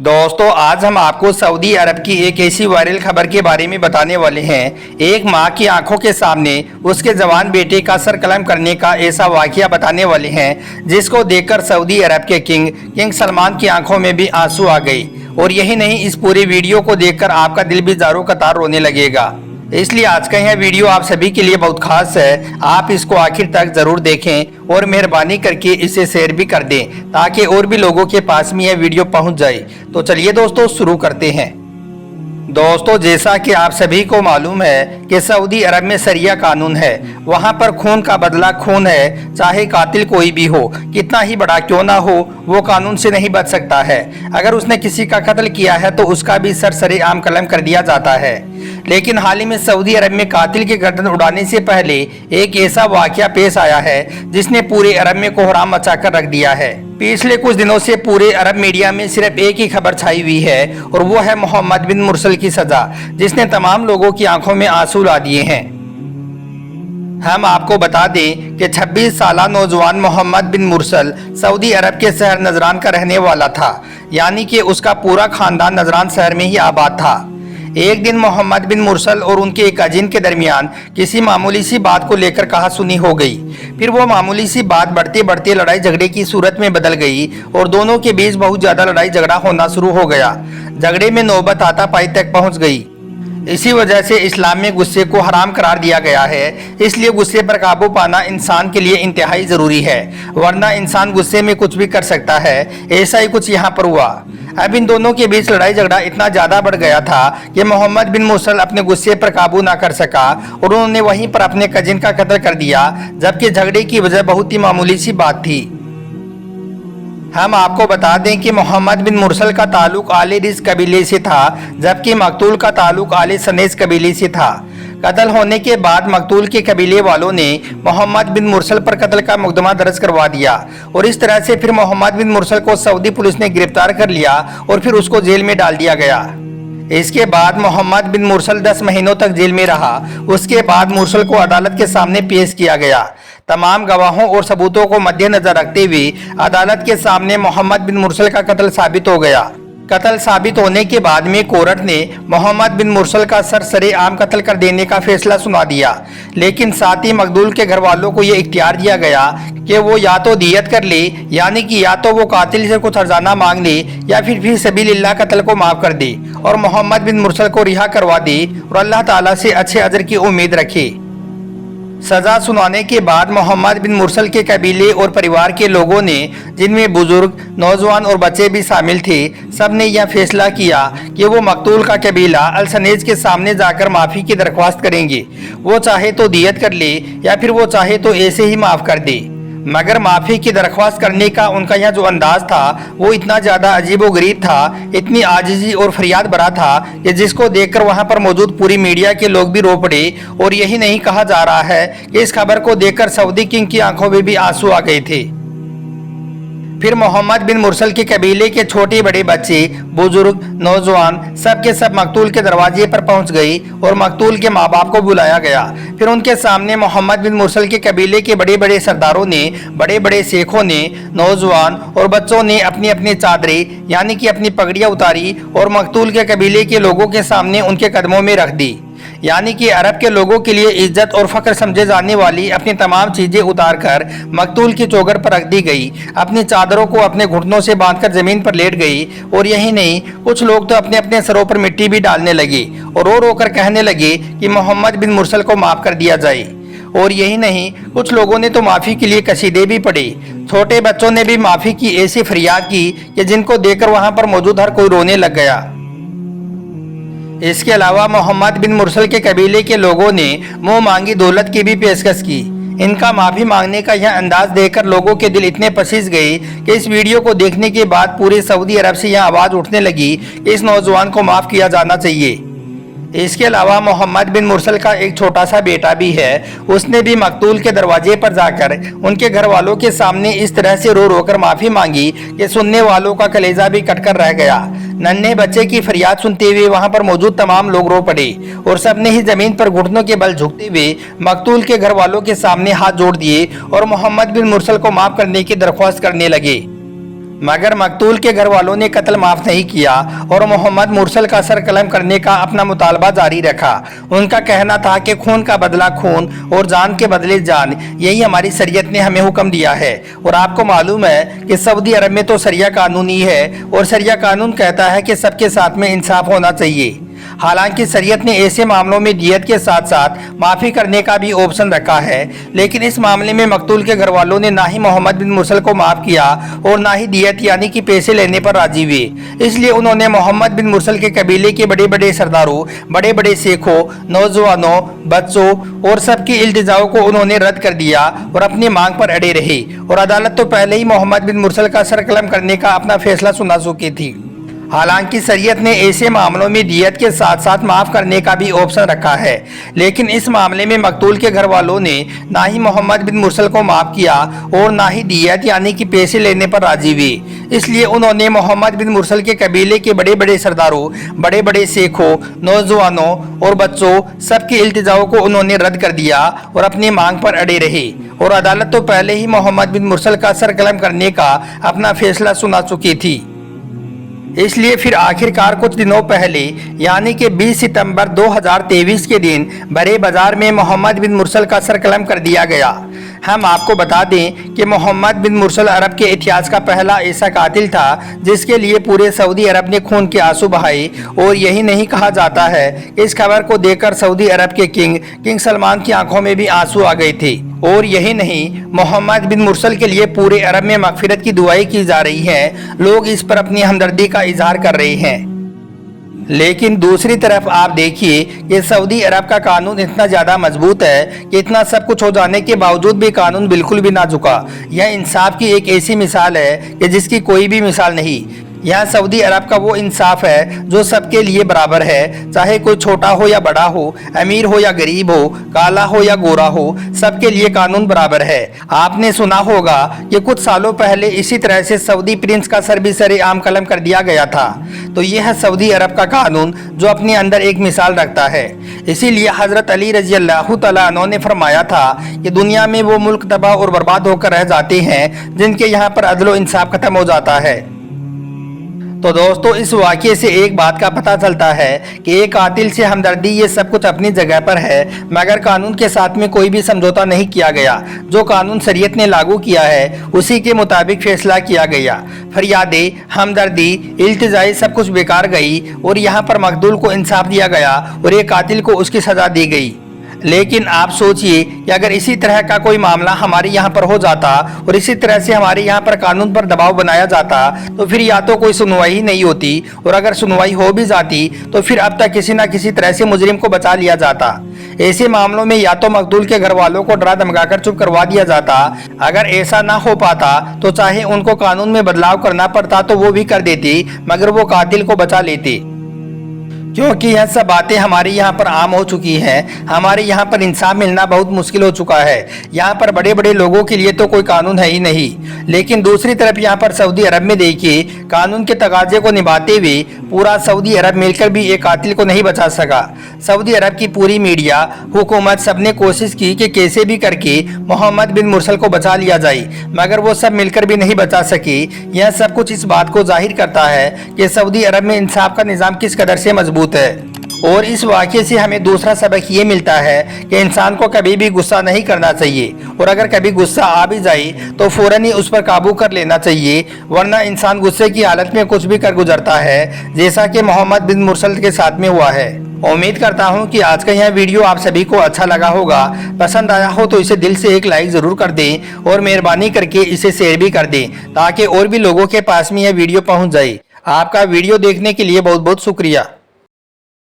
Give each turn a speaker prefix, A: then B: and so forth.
A: दोस्तों आज हम आपको सऊदी अरब की एक ऐसी वायरल खबर के बारे में बताने वाले हैं। एक मां की आंखों के सामने उसके जवान बेटे का सर कलम करने का ऐसा वाकया बताने वाले हैं जिसको देखकर सऊदी अरब के किंग सलमान की आंखों में भी आंसू आ गई। और यही नहीं, इस पूरी वीडियो को देखकर आपका दिल भी ज़ारों कतार रोने लगेगा। इसलिए आज का यह वीडियो आप सभी के लिए बहुत खास है। आप इसको आखिर तक जरूर देखें और मेहरबानी करके इसे शेयर भी कर दें ताकि और भी लोगों के पास में यह वीडियो पहुंच जाए। तो चलिए दोस्तों शुरू करते हैं। दोस्तों जैसा कि आप सभी को मालूम है कि सऊदी अरब में शरिया कानून है। वहां पर खून का बदला खून है, चाहे कातिल कोई भी हो, कितना ही बड़ा क्यों ना हो, वो कानून से नहीं बच सकता है। अगर उसने किसी का कत्ल किया है तो उसका भी सर सरेआम कलम कर दिया जाता है। लेकिन हाल ही में सऊदी अरब में कातिल की गर्दन उड़ाने से पहले एक ऐसा वाकया पेश आया है जिसने पूरे अरब में कोहराम मचाकर रख दिया है। पिछले कुछ दिनों से पूरे अरब मीडिया में सिर्फ एक ही खबर छाई हुई है और वो है मोहम्मद बिन मुरसल की सजा, जिसने तमाम लोगों की आंखों में आंसू ला दिए हैं। हम आपको बता दें कि 26 साला नौजवान मोहम्मद बिन मुरसल सऊदी अरब के शहर नजरान का रहने वाला था, यानी कि उसका पूरा खानदान नजरान शहर में ही आबाद था। एक दिन मोहम्मद बिन मुरसल और उनके एक कजिन के दरमियान किसी मामूली सी बात को लेकर कहासुनी हो गई। फिर वो मामूली सी बात बढ़ते बढ़ते लड़ाई झगड़े की सूरत में बदल गई और दोनों के बीच बहुत ज्यादा लड़ाई झगड़ा होना शुरू हो गया। झगड़े में नौबत हाथापाई तक पहुंच गई। इसी वजह से इस्लाम में गुस्से को हराम करार दिया गया है। इसलिए गुस्से पर काबू पाना इंसान के लिए इंतहाई ज़रूरी है, वरना इंसान गुस्से में कुछ भी कर सकता है। ऐसा ही कुछ यहाँ पर हुआ। अब इन दोनों के बीच लड़ाई झगड़ा इतना ज़्यादा बढ़ गया था कि मोहम्मद बिन मुरसल अपने गुस्से पर काबू ना कर सका और उन्होंने वहीं पर अपने कजिन का कत्ल कर दिया, जबकि झगड़े की वजह बहुत ही मामूली सी बात थी। हम आपको बता दें कि मोहम्मद बिन मुरसल का ताल्लुक आले रिज़ कबीले से था, जबकि मकतूल का ताल्लुक आले सनेज कबीले से था। कत्ल होने के बाद मकतूल के कबीले वालों ने मोहम्मद बिन मुरसल पर कत्ल का मुकदमा दर्ज करवा दिया और इस तरह से फिर मोहम्मद बिन मुरसल को सऊदी पुलिस ने गिरफ्तार कर लिया और फिर उसको जेल में डाल दिया गया। इसके बाद मोहम्मद बिन मुरसल 10 महीनों तक जेल में रहा। उसके बाद मुरसल को अदालत के सामने पेश किया गया। तमाम गवाहों और सबूतों को मद्देनजर रखते हुए अदालत के सामने मोहम्मद बिन मुरसल का कत्ल साबित हो गया। कत्ल साबित होने के बाद में कोर्ट ने मोहम्मद बिन मुरसल का सर सरेआम कत्ल कर देने का फैसला सुना दिया। लेकिन साथ ही मकदूल के घर वालों को यह इख्तियार दिया गया कि वो या तो दियत कर ले, यानी कि या तो वो कातिल से कुछ हर्जाना मांग ले या फिर फी सबीलिल्लाह कत्ल को माफ कर दे और मोहम्मद बिन मुरसल को रिहा करवा दे और अल्लाह ताला से अच्छे अजर की उम्मीद रखे। सजा सुनाने के बाद मोहम्मद बिन मुरसल के कबीले और परिवार के लोगों ने, जिनमें बुजुर्ग, नौजवान और बच्चे भी शामिल थे, सब ने यह फैसला किया कि वो मकतूल का कबीला अल सनेज के सामने जाकर माफ़ी की दरख्वास्त करेंगे। वो चाहे तो दियत कर ले या फिर वो चाहे तो ऐसे ही माफ़ कर दे। मगर माफ़ी की दरख्वास्त करने का उनका यह जो अंदाज था वो इतना ज़्यादा अजीबोगरीब था, इतनी आजिज़ी और फरियाद भरा था कि जिसको देखकर वहां पर मौजूद पूरी मीडिया के लोग भी रो पड़े। और यही नहीं, कहा जा रहा है कि इस खबर को देखकर सऊदी किंग की आंखों में भी आंसू आ गए थे। फिर मोहम्मद बिन मुरसल के कबीले के छोटे बड़े बच्चे, बुजुर्ग, नौजवान सब के सब मकतूल के दरवाजे पर पहुंच गई और मकतूल के माँ बाप को बुलाया गया। फिर उनके सामने मोहम्मद बिन मुरसल के कबीले के बड़े बड़े सरदारों ने, बड़े बड़े शेखों ने, नौजवान और बच्चों ने अपनी अपनी चादरें यानी कि अपनी पगड़ियाँ उतारी और मकतूल के कबीले के लोगों के सामने उनके कदमों में रख दी। यानी कि अरब के लोगों के लिए इज्जत और फख्र समझे जाने वाली अपनी तमाम चीजें उतार कर मकतूल की चौगर पर रख दी गई। अपनी चादरों को अपने घुटनों से बांधकर जमीन पर लेट गई। और यही नहीं, कुछ लोग तो अपने अपने सरों पर मिट्टी भी डालने लगे और रो रो कर कहने लगे कि मोहम्मद बिन मुरसल को माफ कर दिया जाए। और यही नहीं, कुछ लोगों ने तो माफ़ी के लिए कसीदे भी पढ़े। छोटे बच्चों ने भी माफ़ी की ऐसी फरियाद की कि जिनको देखकर वहाँ पर मौजूद हर कोई रोने लग गया। इसके अलावा मोहम्मद बिन मुरसल के कबीले के लोगों ने मुंह मांगी दौलत की भी पेशकश की। इनका माफ़ी मांगने का यह अंदाज देखकर लोगों के दिल इतने पसीज गए कि इस वीडियो को देखने के बाद पूरे सऊदी अरब से यह आवाज़ उठने लगी कि इस नौजवान को माफ़ किया जाना चाहिए। इसके अलावा मोहम्मद बिन मुरसल का एक छोटा सा बेटा भी है। उसने भी मकतूल के दरवाजे पर जाकर उनके घर वालों के सामने इस तरह से रो रो कर माफ़ी मांगी कि सुनने वालों का कलेजा भी कटकर रह गया। नन्हे बच्चे की फरियाद सुनते हुए वहां पर मौजूद तमाम लोग रो पड़े और सबने ही जमीन पर घुटनों के बल झुकते हुए मकतूल के घर वालों के सामने हाथ जोड़ दिए और मोहम्मद बिन मुरसल को माफ करने की दरख्वास्त करने लगे। मगर मकतूल के घर वालों ने कत्ल माफ नहीं किया और मोहम्मद मुरसल का सर कलम करने का अपना मुतालबा जारी रखा। उनका कहना था कि खून का बदला खून और जान के बदले जान, यही हमारी शरीयत ने हमें हुक्म दिया है। और आपको मालूम है कि सऊदी अरब में तो शरिया कानून ही है और शरिया कानून कहता है कि सबके साथ में इंसाफ होना चाहिए। हालांकि शरीयत ने ऐसे मामलों में दियत के साथ साथ माफ़ी करने का भी ऑप्शन रखा है, लेकिन इस मामले में मकतूल के घर वालों ने ना ही मोहम्मद बिन मुरसल को माफ़ किया और ना ही दियत यानी कि पैसे लेने पर राजी हुए। इसलिए उन्होंने मोहम्मद बिन मुरसल के कबीले के बड़े बड़े सरदारों, बड़े बड़े शेखों, नौजवानों, बच्चों और सबकी इल्तिजाओं को उन्होंने रद्द कर दिया और अपनी मांग पर अड़े रहे। और अदालत तो पहले ही मोहम्मद बिन मुरसल का सर कलम करने का अपना फैसला सुना चुकी थी। हालांकि शरीयत ने ऐसे मामलों में दियत के साथ साथ माफ़ करने का भी ऑप्शन रखा है, लेकिन इस मामले में मकतूल के घर वालों ने ना ही मोहम्मद बिन मुरसल को माफ़ किया और ना ही दियत यानी कि पैसे लेने पर राजी हुए। इसलिए उन्होंने मोहम्मद बिन मुरसल के कबीले के बड़े बड़े सरदारों, बड़े बड़े शेखों, नौजवानों और बच्चों सबकी इल्तिजाओं को उन्होंने रद्द कर दिया और अपनी मांग पर अड़े रहे। और अदालत तो पहले ही मोहम्मद बिन मुरसल का सर कलम करने का अपना फैसला सुना चुकी थी। इसलिए फिर आखिरकार कुछ दिनों पहले यानी कि 20 सितंबर 2023 के दिन बड़े बाजार में मोहम्मद बिन मुरसल का सर कलम कर दिया गया। हम आपको बता दें कि मोहम्मद बिन मुरसल अरब के इतिहास का पहला ऐसा कातिल था जिसके लिए पूरे सऊदी अरब ने खून के आंसू बहाए। और यही नहीं कहा जाता है, इस खबर को देखकर सऊदी अरब के किंग सलमान की आंखों में भी आंसू आ गए थे। और यही नहीं, मोहम्मद बिन मुरसल के लिए पूरे अरब में मगफिरत की दुआएं की जा रही हैं। लोग इस पर अपनी हमदर्दी का इजहार कर रहे हैं। लेकिन दूसरी तरफ आप देखिए कि सऊदी अरब का कानून इतना ज़्यादा मजबूत है कि इतना सब कुछ हो जाने के बावजूद भी कानून बिल्कुल भी ना झुका। यह इंसाफ की एक ऐसी मिसाल है कि जिसकी कोई भी मिसाल नहीं। यहाँ सऊदी अरब का वो इंसाफ है जो सबके लिए बराबर है, चाहे कोई छोटा हो या बड़ा हो, अमीर हो या गरीब हो, काला हो या गोरा हो, सबके लिए कानून बराबर है। आपने सुना होगा कि कुछ सालों पहले इसी तरह से सऊदी प्रिंस का सर भी सरेआम कलम कर दिया गया था। तो यह है सऊदी अरब का कानून जो अपने अंदर एक मिसाल रखता है। इसीलिए हजरत अली रजी अल्लाह तआला अन्हु ने फरमाया था कि दुनिया में वो मुल्क तबाह और बर्बाद होकर रह जाते हैं जिनके यहाँ पर अदल इंसाफ खत्म हो जाता है। तो दोस्तों, इस वाक़ये से एक बात का पता चलता है कि एक कातिल से हमदर्दी ये सब कुछ अपनी जगह पर है, मगर कानून के साथ में कोई भी समझौता नहीं किया गया। जो कानून शरीयत ने लागू किया है उसी के मुताबिक फैसला किया गया। फरियादे, हमदर्दी, इल्तिजाई सब कुछ बेकार गई और यहाँ पर मकतूल को इंसाफ दिया गया और एक कातिल को उसकी सज़ा दी गई। लेकिन आप सोचिए कि अगर इसी तरह का कोई मामला हमारे यहाँ पर हो जाता और इसी तरह से हमारे यहाँ पर कानून पर दबाव बनाया जाता तो फिर या तो कोई सुनवाई ही नहीं होती, और अगर सुनवाई हो भी जाती तो फिर अब तक किसी न किसी तरह से मुजरिम को बचा लिया जाता। ऐसे मामलों में या तो मकतूल के घर वालों को डरा धमकाकर चुप करवा दिया जाता। अगर ऐसा ना हो पाता तो चाहे उनको कानून में बदलाव करना पड़ता तो वो भी कर देती, मगर वो कातिल को बचा लेते। क्योंकि यह सब बातें हमारे यहाँ पर आम हो चुकी हैं। हमारे यहाँ पर इंसाफ मिलना बहुत मुश्किल हो चुका है। यहाँ पर बड़े बड़े लोगों के लिए तो कोई कानून है ही नहीं। लेकिन दूसरी तरफ यहाँ पर सऊदी अरब में देखिए, कानून के तकाजे को निभाते हुए पूरा सऊदी अरब मिलकर भी एक कातिल को नहीं बचा सका। सऊदी अरब की पूरी मीडिया, हुकूमत, सब ने कोशिश की कि कैसे भी करके मोहम्मद बिन मुरसल को बचा लिया जाए, मगर वो सब मिलकर भी नहीं बचा सके। यह सब कुछ इस बात को जाहिर करता है कि सऊदी अरब में इंसाफ का निज़ाम किस कदर से मजबूत है। और इस वाक़ये से हमें दूसरा सबक ये मिलता है कि इंसान को कभी भी गुस्सा नहीं करना चाहिए, और अगर कभी गुस्सा आ भी जाए तो फ़ौरन ही उस पर काबू कर लेना चाहिए, वरना इंसान गुस्से की हालत में कुछ भी कर गुजरता है, जैसा कि मोहम्मद बिन मुरसल के साथ में हुआ है। उम्मीद करता हूं कि आज का यह वीडियो आप सभी को अच्छा लगा होगा। पसंद आया हो तो इसे दिल से एक लाइक ज़रूर कर दें और मेहरबानी करके इसे शेयर भी कर दें ताकि और भी लोगों के पास में यह वीडियो पहुंच जाए। आपका वीडियो देखने के लिए बहुत बहुत शुक्रिया।